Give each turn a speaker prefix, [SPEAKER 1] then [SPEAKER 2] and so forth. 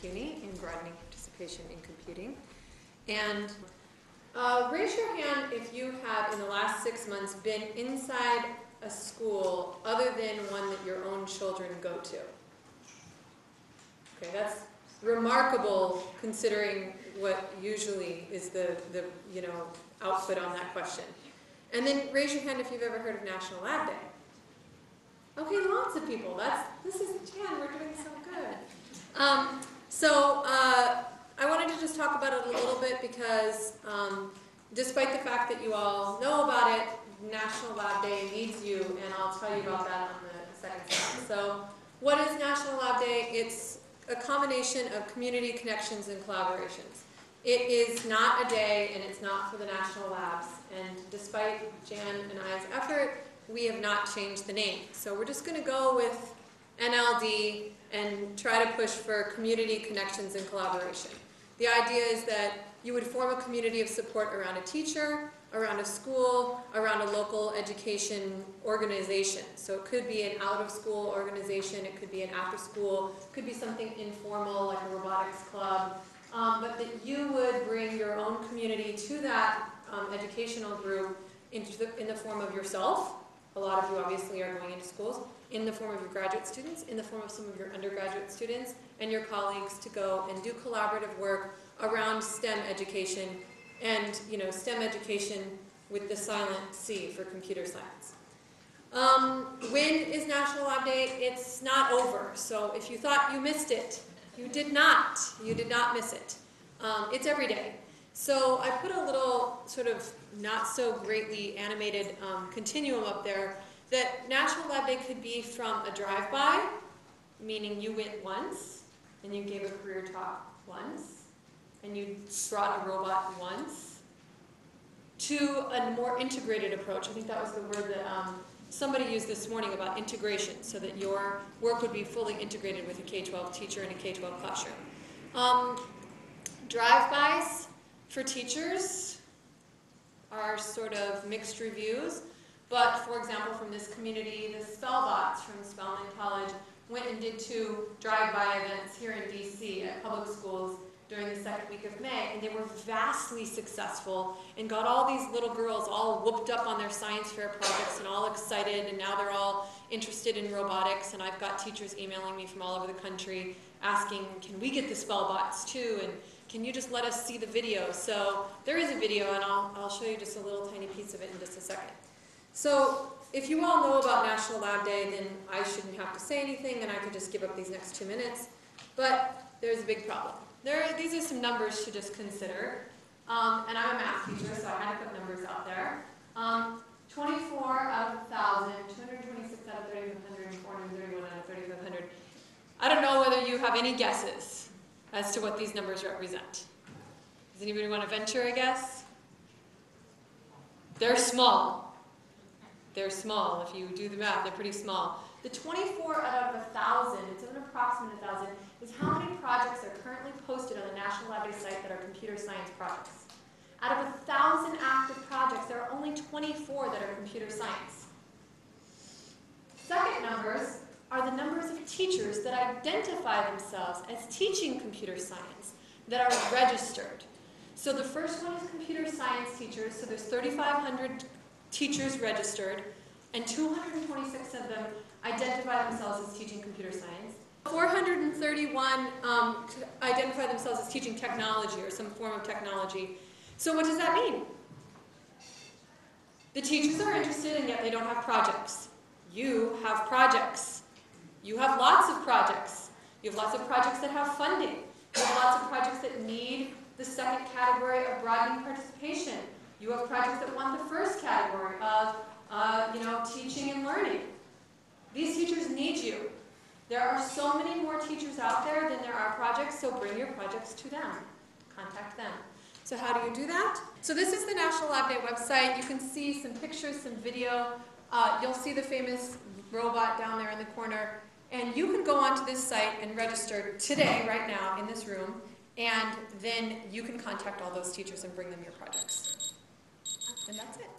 [SPEAKER 1] CUNY in broadening participation in computing. And raise your hand if you have, in the last 6 months, been inside a school other than one that your own children go to. Okay, that's remarkable considering what usually is the output on that question. And then raise your hand if you've ever heard of National Lab Day. Okay, lots of people. This is Jan, we're doing so good. I wanted to just talk about it a little bit because despite the fact that you all know about it, National Lab Day needs you, and I'll tell you about that on the second slide. So what is National Lab Day? It's a combination of community connections and collaborations. It is not a day, and it's not for the national labs. And despite Jan and I's effort, we have not changed the name. So we're just going to go with NLD and try to push for community connections and collaboration. The idea is that you would form a community of support around a teacher, around a school, around a local education organization. So it could be an out-of-school organization, it could be an after-school, it could be something informal like a robotics club, but that you would bring your own community to that educational group in the form of yourself. A lot of you obviously are going into schools, in the form of your graduate students, in the form of some of your undergraduate students, and your colleagues to go and do collaborative work around STEM education, and STEM education with the silent C for computer science. When is National Lab Day? It's not over. So if you thought you missed it, you did not. You did not miss it. It's every day. So I put a little sort of not so greatly animated continuum up there that National Lab Day could be from a drive-by, meaning you went once and you gave a career talk once, and you brought a robot once, to a more integrated approach. I think that was the word that somebody used this morning about integration, so that your work would be fully integrated with a K-12 teacher in a K-12 classroom. Drive-bys for teachers are sort of mixed reviews, but for example, from this community, the Spellbots from Spelman College went and did 2 drive-by events here in DC at public schools during the second week of May, and they were vastly successful and got all these little girls all whooped up on their science fair projects and all excited, and now they're all interested in robotics, and I've got teachers emailing me from all over the country asking, can we get the Spellbots too, and can you just let us see the video? So there is a video, and I'll show you just a little tiny piece of it in just a second. So if you all know about National Lab Day, then I shouldn't have to say anything, and I could just give up these next 2 minutes, but there's a big problem. These are some numbers to just consider, and I'm a math teacher, so I had to put numbers out there. 24 out of 1,000, 226 out of 3,500, 431 out of 3,500. I don't know whether you have any guesses as to what these numbers represent. Does anybody want to venture a guess? They're small. They're small. If you do the math, they're pretty small. The 24 out of 1,000, it's an approximate 1,000, is how many projects are currently posted on the National Lab Day site that are computer science projects. Out of 1,000 active projects, there are only 24 that are computer science. Second numbers are the numbers of teachers that identify themselves as teaching computer science that are registered. So the first one is computer science teachers, so there's 3,500 teachers registered, and 226 of them identify themselves as teaching computer science. 431 identify themselves as teaching technology or some form of technology. So what does that mean? The teachers are interested, and yet they don't have projects. You have projects. You have lots of projects. You have lots of projects that have funding. You have lots of projects that need the second category of broadening participation. You have projects that want the first category of teaching and learning. These teachers need you. There are so many more teachers out there than there are projects, so bring your projects to them. Contact them. So how do you do that? So this is the National Lab Day website. You can see some pictures, some video. You'll see the famous robot down there in the corner. And you can go onto this site and register today, right now, in this room, and then you can contact all those teachers and bring them your projects. And that's it.